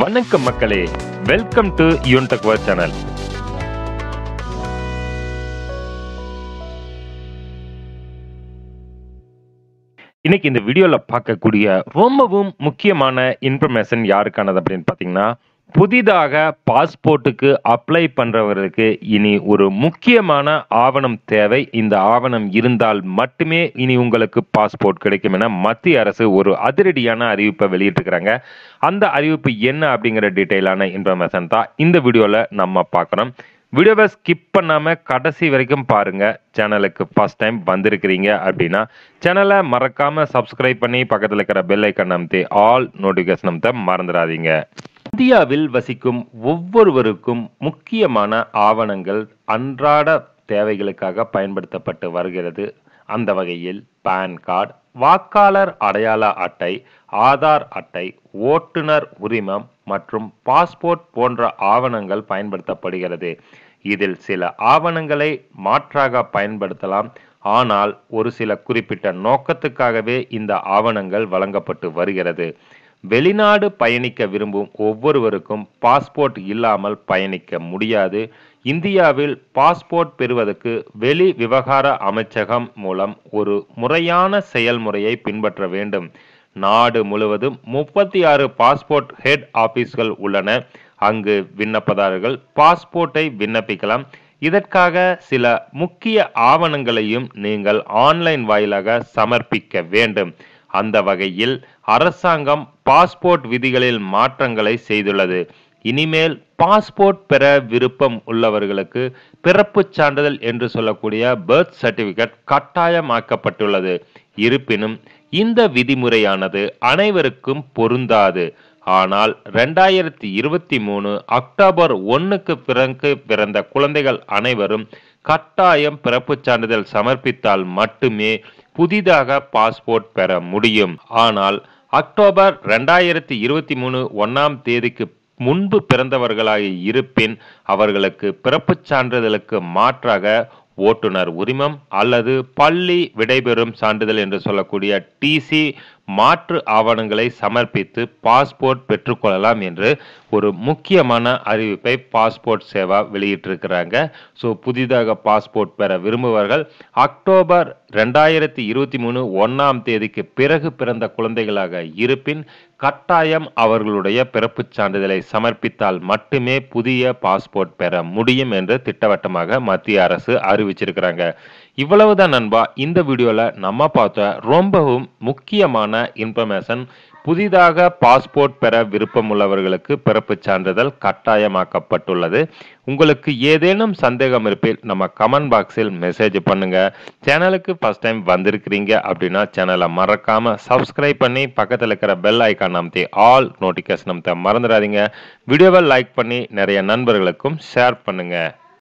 வணக்கம் மக்களே, welcome to யூன்டெக் world channel. இன்னைக்கு இந்த வீடியோல பார்க்கக்கூடிய ரொம்பவும் முக்கியமான இன்ஃபர்மேஷன் யாருக்கானது அப்படின்னு பார்த்தீங்கன்னா, புதிதாக பாஸ்போர்ட்டுக்கு அப்ளை பண்றவர்களுக்கு இனி ஒரு முக்கியமான ஆவணம் தேவை. இந்த ஆவணம் இருந்தால் மட்டுமே இனி உங்களுக்கு பாஸ்போர்ட் கிடைக்கும் என மத்திய அரசு ஒரு அதிரடியான அறிவிப்பை வெளியிட்டிருக்கிறாங்க. அந்த அறிவிப்பு என்ன அப்படிங்கிற டீட்டெயிலான இன்ஃபர்மேஷன் தான் இந்த வீடியோல நம்ம பார்க்குறோம். வீடியோவை ஸ்கிப் பண்ணாம கடைசி வரைக்கும் பாருங்க. சேனலுக்கு ஃபர்ஸ்ட் டைம் வந்திருக்கிறீங்க அப்படின்னா சேனலை மறக்காம சப்ஸ்கிரைப் பண்ணி பக்கத்தில் இருக்கிற பெல் ஐக்கன் அமைத்து ஆல் நோட்டிஃபிகேஷன் அமைத்த மறந்துடாதீங்க. இந்தியாவில் வசிக்கும் ஒவ்வொருவருக்கும் முக்கியமான ஆவணங்கள் அன்றாட தேவைகளுக்காக பயன்படுத்தப்பட்டு வருகிறது. அந்த வகையில் பான் கார்டு, வாக்காளர் அடையாள அட்டை, ஆதார் அட்டை, ஓட்டுநர் உரிமம் மற்றும் பாஸ்போர்ட் போன்ற ஆவணங்கள் பயன்படுத்தப்படுகிறது. இதில் சில ஆவணங்களை மாற்றாக பயன்படுத்தலாம். ஆனால் ஒரு சில குறிப்பிட்ட நோக்கத்துக்காகவே இந்த ஆவணங்கள் வழங்கப்பட்டு வருகிறது. வெளிநாடு பயணிக்க விரும்பும் ஒவ்வொருவருக்கும் பாஸ்போர்ட் இல்லாமல் பயணிக்க முடியாது. இந்தியாவில் பாஸ்போர்ட் பெறுவதற்கு வெளி விவகார அமைச்சகம் மூலம் ஒரு முறையான செயல்முறையை பின்பற்ற வேண்டும். நாடு முழுவதும் 36 பாஸ்போர்ட் ஹெட் ஆபீஸ்கள் உள்ளன. அங்கு விண்ணப்பதாரர்கள் பாஸ்போர்ட்டை விண்ணப்பிக்கலாம். இதற்காக சில முக்கிய ஆவணங்களையும் நீங்கள் ஆன்லைன் வாயிலாக சமர்ப்பிக்க வேண்டும். அந்த வகையில் அரசாங்கம் பாஸ்போர்ட் விதிகளில் மாற்றங்களை செய்துள்ளது. இனிமேல் பாஸ்போர்ட் பெற விருப்பம் உள்ளவர்களுக்கு பிறப்புச் சான்றிதழ் என்று சொல்லக்கூடிய பர்த் சர்டிபிகேட் கட்டாயமாக்கப்பட்டுள்ளது. இருப்பினும் இந்த விதிமுறையானது அனைவருக்கும் பொருந்தாது. ஆனால் 2023 அக்டோபர் 1க்கு பிறந்த குழந்தைகள் அனைவரும் கட்டாயம் பிறப்புச் சான்றிதழ் சமர்ப்பித்தால் மட்டுமே புதிதாக பாஸ்போர்ட் பெற முடியும். ஆனால் அக்டோபர் 2023 1ஆம் தேதிக்கு முன்பு பிறந்தவர்களாக இருப்பின் அவர்களுக்கு பிறப்புச் சான்றிதழுக்கு மாற்றாக ஓட்டுநர் உரிமம் அல்லது பள்ளி விடைபெறும் சான்றிதழ் என்று சொல்லக்கூடிய டிசி மாற்று ஆவணங்களை சமர்ப்பித்து பாஸ்போர்ட் பெற்றுக்கொள்ளலாம் என்று ஒரு முக்கியமான அறிவிப்பை பாஸ்போர்ட் சேவா வெளியிட்டிருக்கிறாங்க. ஸோ புதிதாக பாஸ்போர்ட் பெற விரும்புபவர்கள் அக்டோபர் 2023 1ஆம் தேதிக்கு பிறகு பிறந்த குழந்தைகளாக இருப்பின் கட்டாயம் அவர்களுடைய பிறப்புச் சான்றிதழை சமர்ப்பித்தால் மட்டுமே புதிய பாஸ்போர்ட் பெற முடியும் என்று திட்டவட்டமாக மத்திய அரசு அறிவிச்சிருக்கிறாங்க. இவ்வளவுதான் நண்பா, இந்த வீடியோல நம்ம பார்த்த ரொம்பவும் முக்கியமான இன்ஃபர்மேஷன். புதிதாக பாஸ்போர்ட் பெற விருப்பம் உள்ளவர்களுக்கு பிறப்புச் சான்றிதழ் கட்டாயமாக்கப்பட்டுள்ளது. உங்களுக்கு ஏதேனும் சந்தேகம் இருப்பில் நம்ம கமெண்ட் பாக்ஸில் மெசேஜ் பண்ணுங்க. சேனலுக்கு ஃபர்ஸ்ட் டைம் வந்திருக்கிறீங்க அப்படின்னா சேனலை மறக்காம சப்ஸ்கிரைப் பண்ணி பக்கத்தில் இருக்கிற பெல் ஐக்கான் அமைத்து ஆல் நோட்டிஃபிகேஷன் அமைத்த மறந்துடாதீங்க. வீடியோவை லைக் பண்ணி நிறைய நண்பர்களுக்கும் ஷேர் பண்ணுங்க.